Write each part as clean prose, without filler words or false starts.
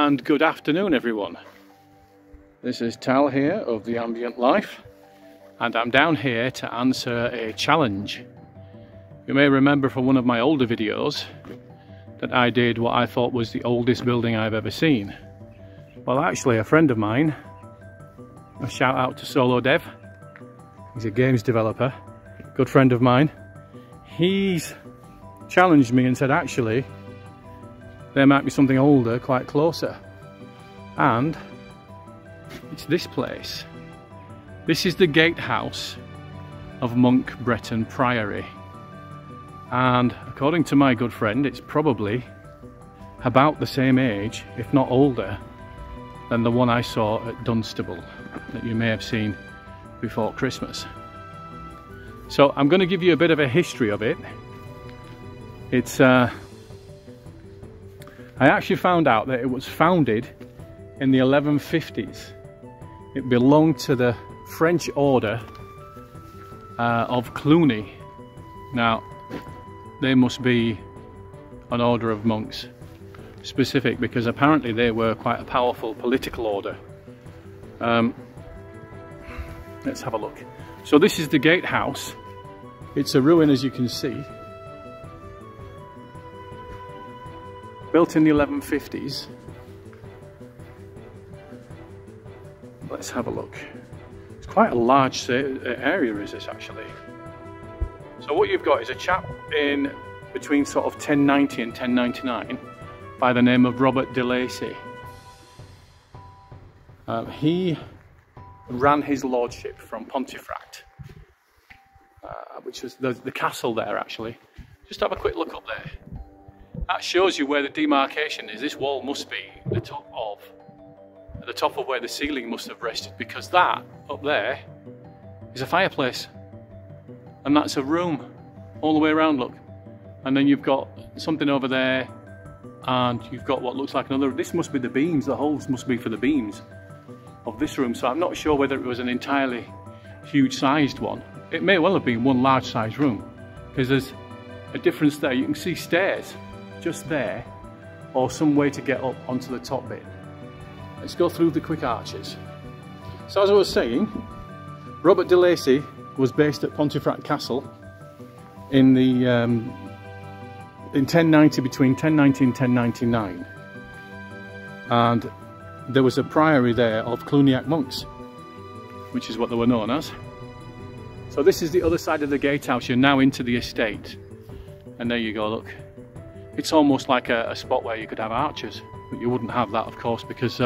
and good afternoon everyone. This is Tal here of The Ambient Life, and I'm down here to answer a challenge. You may remember from one of my older videos that I did what I thought was the oldest building I've ever seen. Well, actually a friend of mine, a shout out to SoloDev, he's a games developer, good friend of mine, he's challenged me and said actually there might be something older quite closer, and it's this place. This is the gatehouse of Monk Breton Priory, and according to my good friend it's probably about the same age, if not older, than the one I saw at Dunstable that you may have seen before Christmas. So I'm going to give you a bit of a history of it. It's I actually found out that it was founded in the 1150s. It belonged to the French order of Cluny. Now, they must be an order of monks, specific, because apparently they were quite a powerful political order. Let's have a look. So this is the gatehouse. It's a ruin, as you can see. Built in the 1150s. Let's have a look. It's quite a large area, is this actually? So what you've got is a chap in between sort of 1090 and 1099 by the name of Robert de Lacy. He ran his lordship from Pontefract, which was the castle there actually. Just have a quick look up there. That shows you where the demarcation is. This wall must be the top of where the ceiling must have rested, because that up there is a fireplace, and that's a room all the way around, look. And then you've got something over there, and you've got what looks like another. This must be the beams. The holes must be for the beams of this room. So I'm not sure whether it was an entirely huge sized one. It may well have been one large sized room, because there's a difference there. You can see stairs just there, or some way to get up onto the top bit. Let's go through the quick arches. So as I was saying, Robert de Lacy was based at Pontefract Castle in the in 1090, between 1090 and 1099, and there was a priory there of Cluniac monks, which is what they were known as. So this is the other side of the gatehouse. You're now into the estate, and there you go, look. It's almost like a spot where you could have archers, but you wouldn't have that, of course, because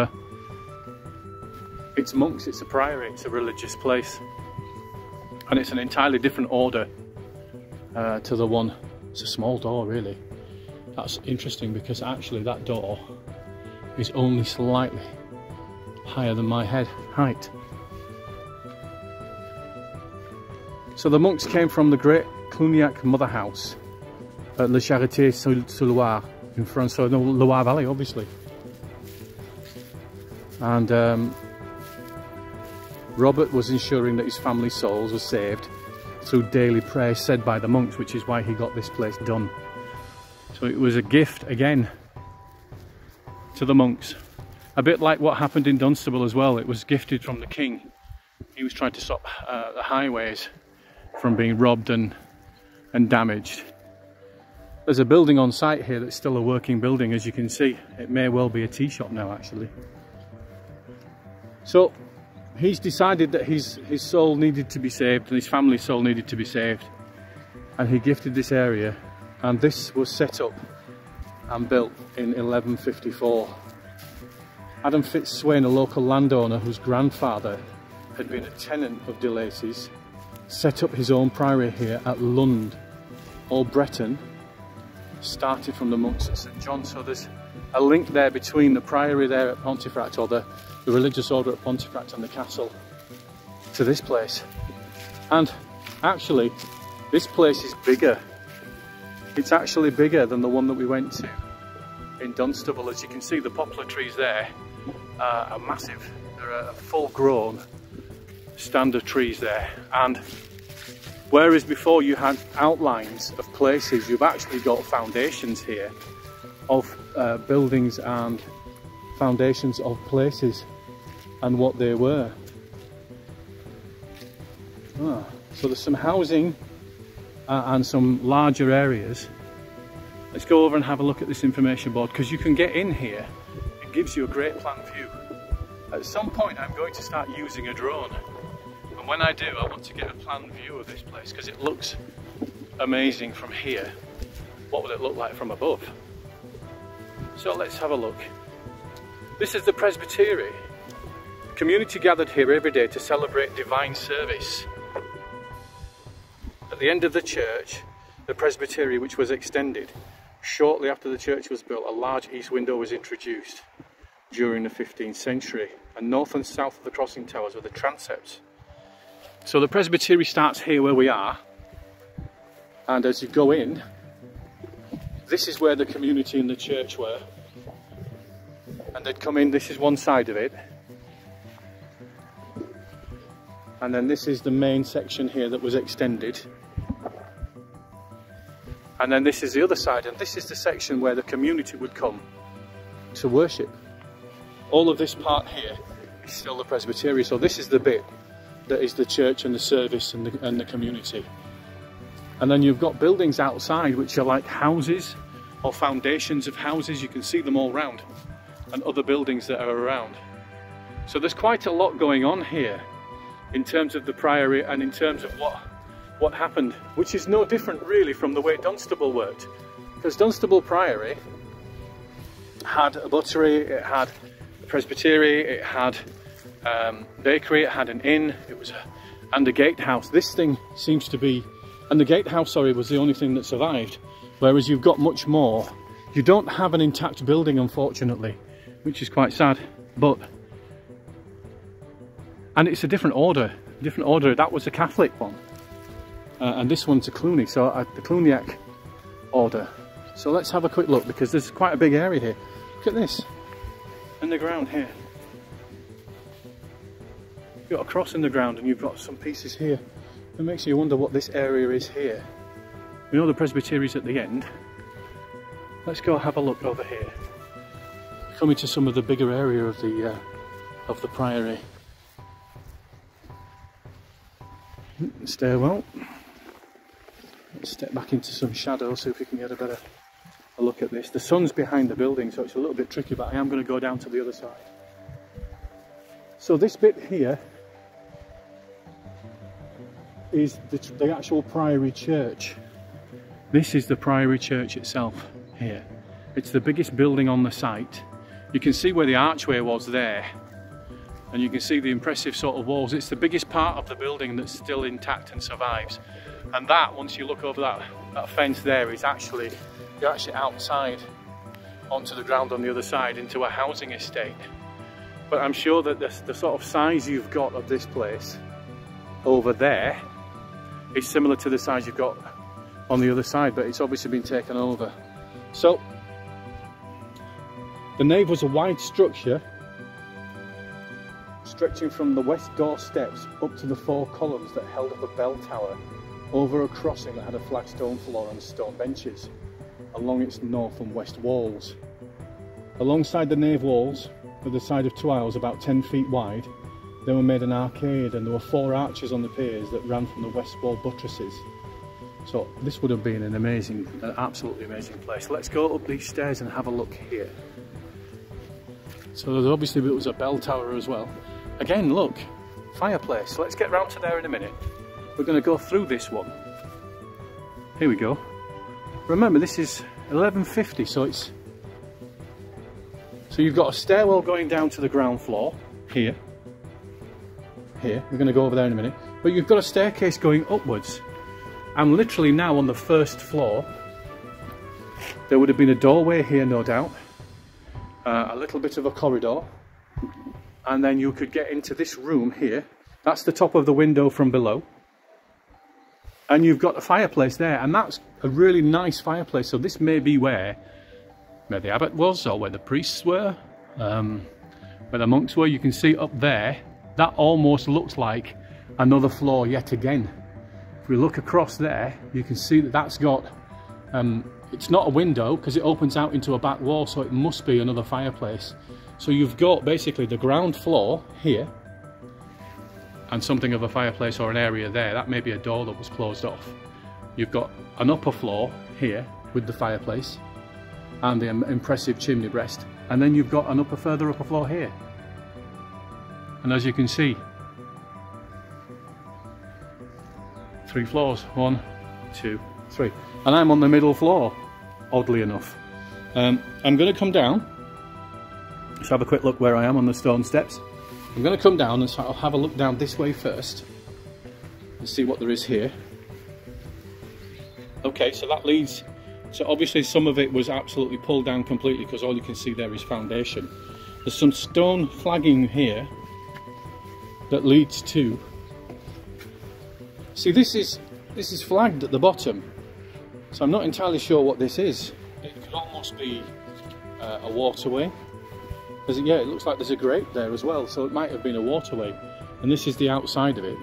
it's monks, it's a priory, it's a religious place, and it's an entirely different order to the one. It's a small door, really. That's interesting, because actually that door is only slightly higher than my head height. So the monks came from the great Cluniac mother house at Le Charité-sur-Loire in France, so the Loire Valley obviously. And Robert was ensuring that his family's souls were saved through daily prayers said by the monks, which is why he got this place done. So it was a gift again to the monks. A bit like what happened in Dunstable as well. It was gifted from the king. He was trying to stop the highways from being robbed and damaged. There's a building on site here that's still a working building, as you can see. It may well be a tea shop now actually. So he's decided that his soul needed to be saved, and his family's soul needed to be saved, and he gifted this area, and this was set up and built in 1154. Adam Fitzswain, a local landowner whose grandfather had been a tenant of de Lacy's, set up his own priory here at Lund. All Breton started from the monks at St John, so there's a link there between the priory there at Pontefract, or the religious order at Pontefract, and the castle to this place. And actually this place is bigger. It's actually bigger than the one that we went to in Dunstable. As you can see, the poplar trees there are massive. They're full grown stand of trees there, and whereas before you had outlines of places, you've actually got foundations here of buildings and foundations of places and what they were. So there's some housing and some larger areas. Let's go over and have a look at this information board, because you can get in here. It gives you a great plan view. At some point I'm going to start using a drone, and when I do, I want to get a plan view of this place, because it looks amazing from here. What would it look like from above? So let's have a look. This is the presbytery. The community gathered here every day to celebrate divine service. At the end of the church, the presbytery, which was extended, shortly after the church was built, a large east window was introduced during the 15th century, and north and south of the crossing towers were the transepts. So the presbytery starts here where we are, and as you go in, this is where the community and the church were, and they'd come in. This is one side of it, and then this is the main section here that was extended, and then this is the other side, and this is the section where the community would come to worship. All of this part here is still the presbytery, so this is the bit that is the church and the service and the community. And then you've got buildings outside which are like houses or foundations of houses. You can see them all around, and other buildings that are around. So there's quite a lot going on here in terms of the priory and in terms of what happened, which is no different really from the way Dunstable worked, because Dunstable Priory had a buttery, it had a presbytery, it had bakery, it had an inn, and a gatehouse. This thing seems to be, and the gatehouse, sorry, was the only thing that survived, whereas you've got much more. You don't have an intact building, unfortunately, which is quite sad, and it's a different order. That was a Catholic one, and this one's a Cluny, so the Cluniac order. So let's have a quick look, because there's quite a big area here. Look at this, in the ground here. You've got a cross in the ground, and you've got some pieces here. It makes you wonder what this area is here. We know the presbytery's at the end. Let's go have a look over here. Coming to some of the bigger area of the priory. Stairwell. Let's step back into some shadow, see if we can get a look at this. The sun's behind the building, so it's a little bit tricky, but I am going to go down to the other side. So this bit here is the actual priory church. This is the priory church itself here. It's the biggest building on the site. You can see where the archway was there, and you can see the impressive sort of walls. It's the biggest part of the building that's still intact and survives. And that, once you look over that fence there, is actually, you're actually outside onto the ground on the other side into a housing estate. But I'm sure that the sort of size you've got of this place over there is similar to the size you've got on the other side, but it's obviously been taken over. So the nave was a wide structure stretching from the west door steps up to the 4 columns that held up a bell tower over a crossing that had a flagstone floor and stone benches along its north and west walls. Alongside the nave walls, at the side of 2 aisles about 10 feet wide, they were made an arcade, and there were 4 arches on the piers that ran from the west wall buttresses. So this would have been an absolutely amazing place. Let's go up these stairs and have a look here. So there's obviously, it was a bell tower as well. Again, look, fireplace. Let's get round to there in a minute. We're going to go through this one. Here we go. Remember, this is 1150, so you've got a stairwell going down to the ground floor here. We're going to go over there in a minute. But you've got a staircase going upwards. And literally now on the first floor, there would have been a doorway here, no doubt. A little bit of a corridor. And then you could get into this room here. That's the top of the window from below. And you've got a fireplace there. And that's a really nice fireplace. So this may be where the abbot was, or where the priests were, where the monks were. You can see up there, that almost looks like another floor yet again. If we look across there, you can see that that's got, it's not a window because it opens out into a back wall, so it must be another fireplace. So you've got basically the ground floor here and something of a fireplace or an area there. That may be a door that was closed off. You've got an upper floor here with the fireplace and the impressive chimney breast, and then you've got an further upper floor here. And as you can see, 3 floors, 1, 2, 3. And I'm on the middle floor, oddly enough. I'm going to come down, let's have a quick look where I am on the stone steps. I'm going to come down and sort of have a look down this way first and see what there is here. Okay, so that leads, so obviously some of it was absolutely pulled down completely because all you can see there is foundation. There's some stone flagging here that leads to, see this is flagged at the bottom, so I'm not entirely sure what this is. It could almost be a waterway. Yeah, it looks like there's a grate there as well, so it might have been a waterway, and this is the outside of it.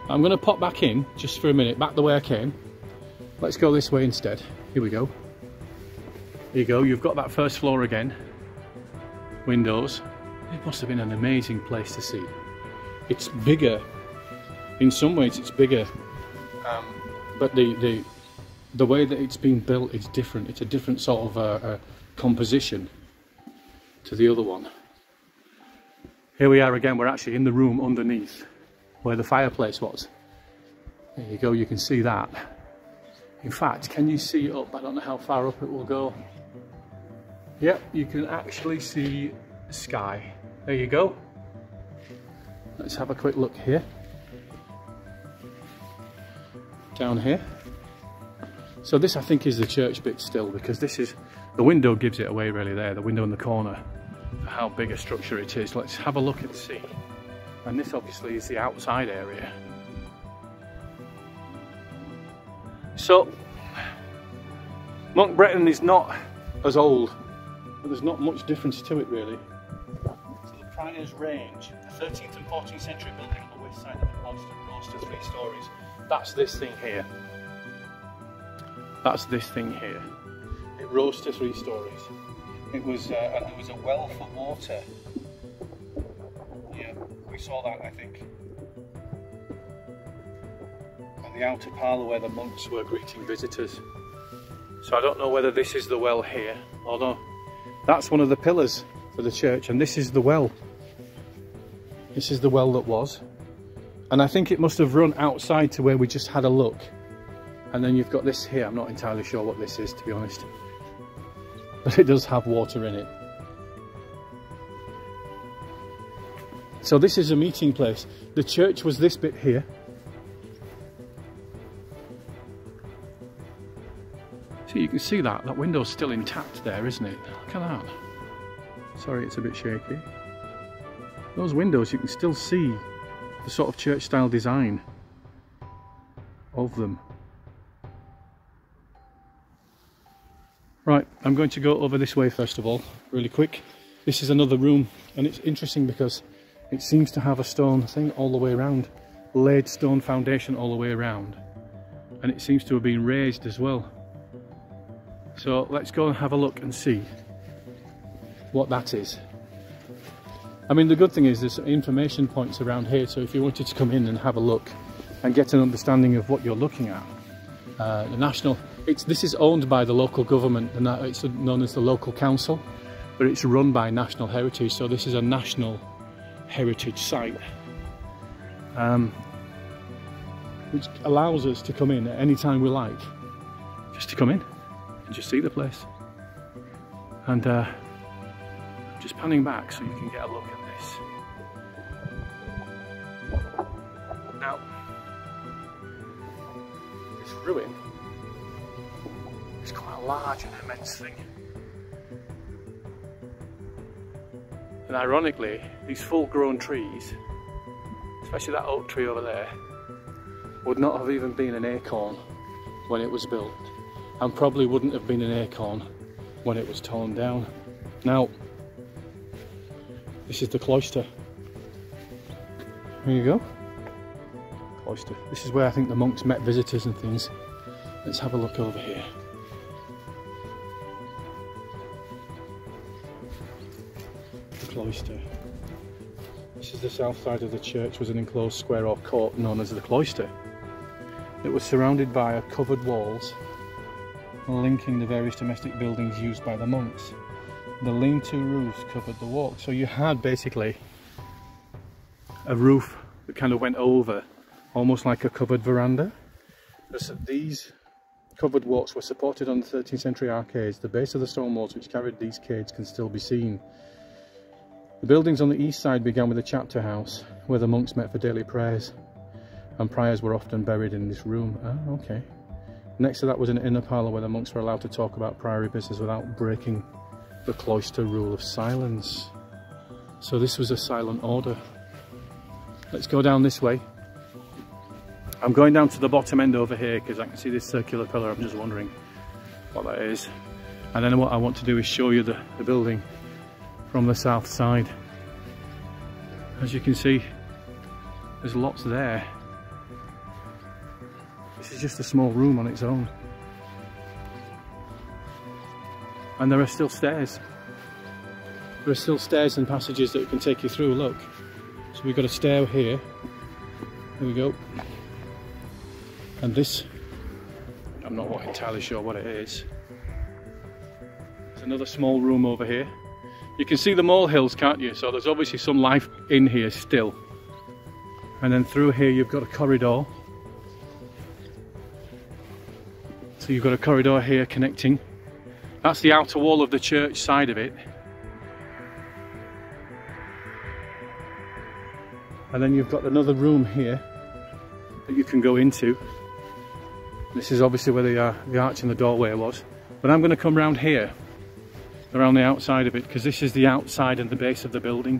I'm going to pop back in just for a minute, back the way I came. Let's go this way instead. Here we go. Here you go, you've got that first floor again. Windows. It must have been an amazing place to see. It's bigger, in some ways it's bigger, but the way that it's been built is different. It's a different sort of composition to the other one. Here we are again, we're actually in the room underneath where the fireplace was. There you go, you can see that. In fact, can you see it up? I don't know how far up it will go. Yep, you can actually see the sky. There you go. Let's have a quick look here. Down here. So this I think is the church bit still, because this is, the window gives it away really there, the window in the corner, for how big a structure it is. Let's have a look and see. And this obviously is the outside area. So, Monk Bretton is not as old, but there's not much difference to it really. So the Prior's Range, the 13th and 14th century building on the west side of the cloister, rose to 3 stories. That's this thing here. That's this thing here. It rose to 3 stories. It was, and there was a well for water. Yeah, we saw that, I think. And the outer parlour where the monks were greeting visitors. So I don't know whether this is the well here, although that's one of the pillars for the church, and this is the well. This is the well that was. And I think it must have run outside to where we just had a look. And then you've got this here, I'm not entirely sure what this is, to be honest. But it does have water in it. So this is a meeting place. The church was this bit here. So you can see that window's still intact there, isn't it? Look at that. Sorry, it's a bit shaky. Those windows, you can still see the sort of church style design of them. Right, I'm going to go over this way first of all, really quick. This is another room, and it's interesting because it seems to have a stone thing all the way around, laid stone foundation all the way around, and it seems to have been raised as well. So let's go and have a look and see what that is. I mean, the good thing is there's information points around here, so if you wanted to come in and have a look and get an understanding of what you're looking at, this is owned by the local government, and it's known as the local council, but it's run by National Heritage, so this is a national heritage site, which allows us to come in at any time we like, just to come in and just see the place. And just panning back so you can get a look at this. Now, this ruin is quite a large and immense thing. And ironically, these full-grown trees, especially that oak tree over there, would not have even been an acorn when it was built, and probably wouldn't have been an acorn when it was torn down. Now, this is the cloister. Here you go. Cloister. This is where I think the monks met visitors and things. Let's have a look over here. cloister. This is the south side of the church, was an enclosed square or court known as the cloister. It was surrounded by covered walls linking the various domestic buildings used by the monks. The lean-to roofs covered the walk, so you had basically a roof that kind of went over, almost like a covered veranda. These covered walks were supported on the 13th century arcades. The base of the stone walls which carried these cades can still be seen. The buildings on the east side began with a chapter house where the monks met for daily prayers, and priors were often buried in this room. Ah, okay. Next to that was an inner parlour where the monks were allowed to talk about priory business without breaking the cloister rule of silence. So this was a silent order. Let's go down this way. I'm going down to the bottom end over here because I can see this circular pillar. I'm just wondering what that is. And then what I want to do is show you the building from the south side. As you can see, there's lots there. This is just a small room on its own. And there are still stairs. There are still stairs and passages that can take you through, look. So we've got a stair here. There we go. And this, I'm not entirely sure what it is. There's another small room over here. You can see the molehills, can't you? So there's obviously some life in here still. And then through here you've got a corridor. So you've got a corridor here connecting. That's the outer wall of the church side of it. And then you've got another room here that you can go into. This is obviously where the arch in the doorway was. But I'm going to come round here, around the outside of it, because this is the outside and the base of the building.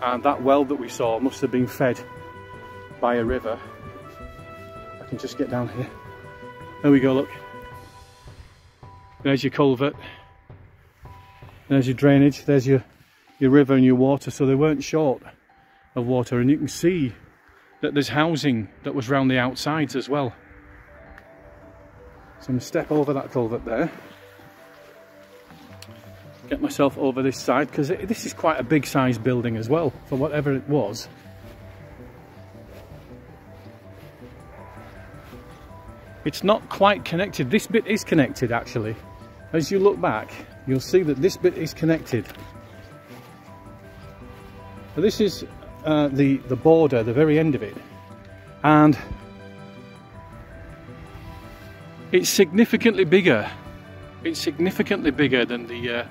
And that well that we saw must have been fed by a river. I can just get down here. There we go, look. There's your culvert. There's your drainage. There's your river and your water. So they weren't short of water. And you can see that there's housing that was round the outsides as well. So I'm going to step over that culvert there. Get myself over this side, because this is quite a big sized building as well, for whatever it was. It's not quite connected. This bit is connected actually. As you look back, you'll see that this bit is connected. So this is the border, the very end of it. And it's significantly bigger. It's significantly bigger than the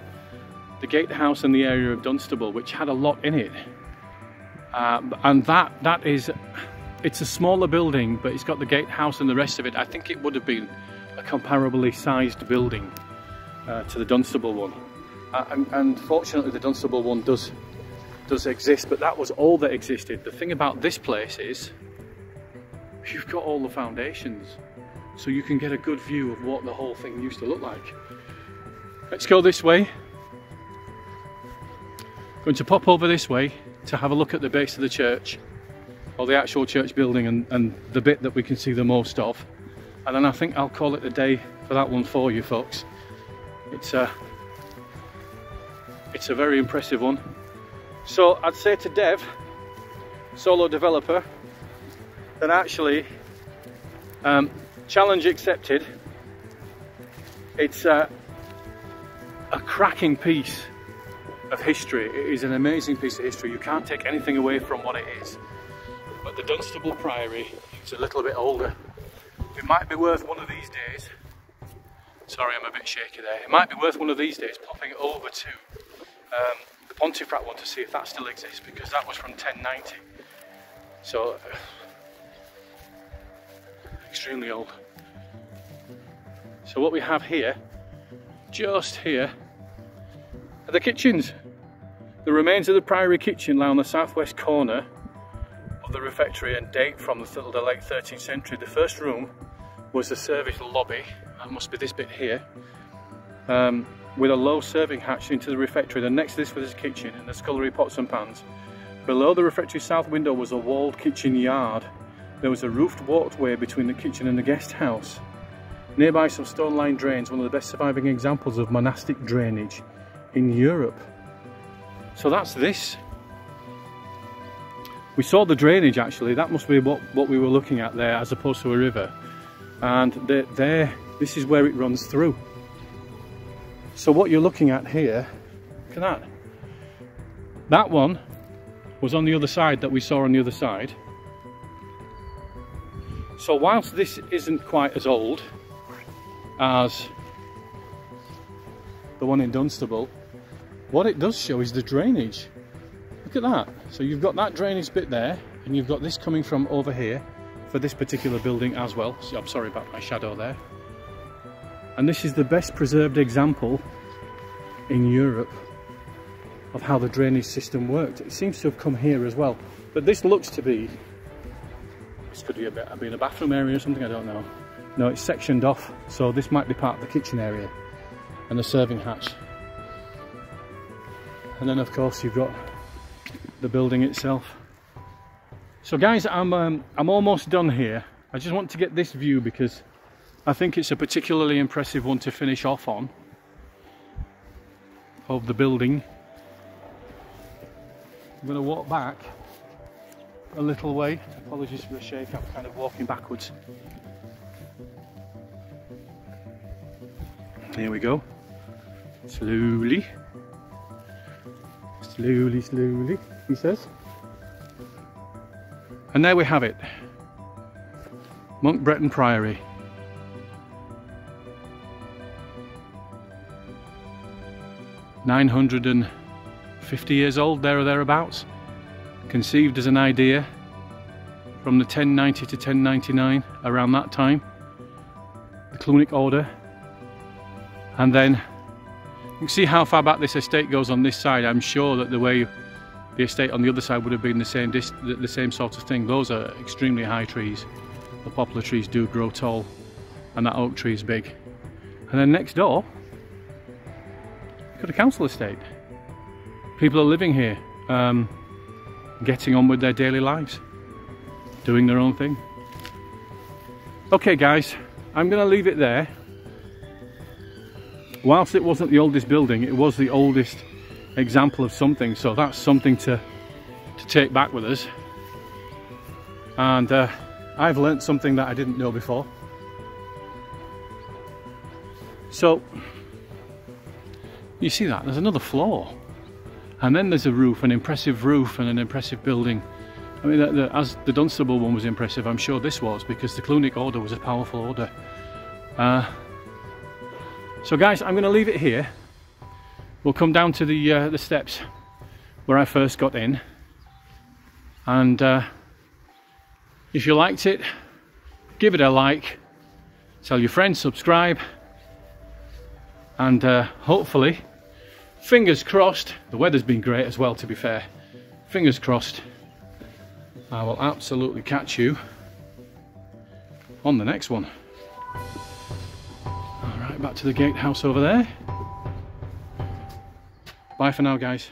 gatehouse in the area of Dunstable, which had a lot in it. And that is, it's a smaller building, but it's got the gatehouse and the rest of it. I think it would have been a comparably sized building to the Dunstable one. And fortunately the Dunstable one does exist, but that was all that existed. The thing about this place is you've got all the foundations, so you can get a good view of what the whole thing used to look like. Let's go this way. Going to pop over this way to have a look at the base of the church, or the actual church building, and the bit that we can see the most of. And then I think I'll call it a day for that one for you folks. It's a very impressive one. So I'd say to Dev, solo developer, that actually, challenge accepted. It's a cracking piece of history. It is an amazing piece of history. You can't take anything away from what it is. But the Dunstable Priory is a little bit older. It might be worth one of these days. Sorry, I'm a bit shaky there. It might be worth one of these days popping over to the Pontefract one to see if that still exists, because that was from 1090. So, extremely old. So what we have here, just here, are the kitchens. The remains of the priory kitchen lie on the southwest corner of the refectory and date from the late 13th century. The first room was the service lobby, that must be this bit here, with a low serving hatch into the refectory. Then next to this was the kitchen and the scullery pots and pans. Below the refectory south window was a walled kitchen yard. There was a roofed walkway between the kitchen and the guest house. Nearby some stone-lined drains, one of the best surviving examples of monastic drainage in Europe. So that's this. We saw the drainage actually, that must be what we were looking at there as opposed to a river. And this is where it runs through. So what you're looking at here, look at that. That one was on the other side that we saw on the other side. So whilst this isn't quite as old as the one in Dunstable, what it does show is the drainage. Look at that. So you've got that drainage bit there, and you've got this coming from over here for this particular building as well. So I'm sorry about my shadow there. And this is the best preserved example in Europe of how the drainage system worked. It seems to have come here as well. But this looks to be, this could be a bathroom area or something, I don't know. No, it's sectioned off, so this might be part of the kitchen area and the serving hatch. And then of course you've got the building itself. So guys, I'm almost done here. I just want to get this view because I think it's a particularly impressive one to finish off on, of the building. I'm going to walk back a little way. Apologies for the shake, I'm kind of walking backwards. Here we go. Slowly. Slowly, slowly, he says. And there we have it. Monk Bretton Priory. "950 years old, there or thereabouts. Conceived as an idea from the 1090 to 1099, around that time. The Clunic Order. And then you can see how far back this estate goes on this side. I'm sure that the way the estate on the other side would have been the same sort of thing. Those are extremely high trees. The poplar trees do grow tall, and that oak tree is big. And then next door, you've got a council estate. People are living here, getting on with their daily lives, doing their own thing. Okay guys, I'm going to leave it there. Whilst it wasn't the oldest building, it was the oldest example of something, so that's something to take back with us. And I've learnt something that I didn't know before. So you see that there's another floor, and then there's a roof, an impressive roof and an impressive building. I mean, as the Dunstable one was impressive, I'm sure this was, because the Clunic Order was a powerful order. So guys, I'm going to leave it here. We'll come down to the steps where I first got in, and if you liked it, give it a like, tell your friends, subscribe, and hopefully, fingers crossed, the weather's been great as well, to be fair, fingers crossed, I will absolutely catch you on the next one. Alright, back to the gatehouse over there. Bye for now guys.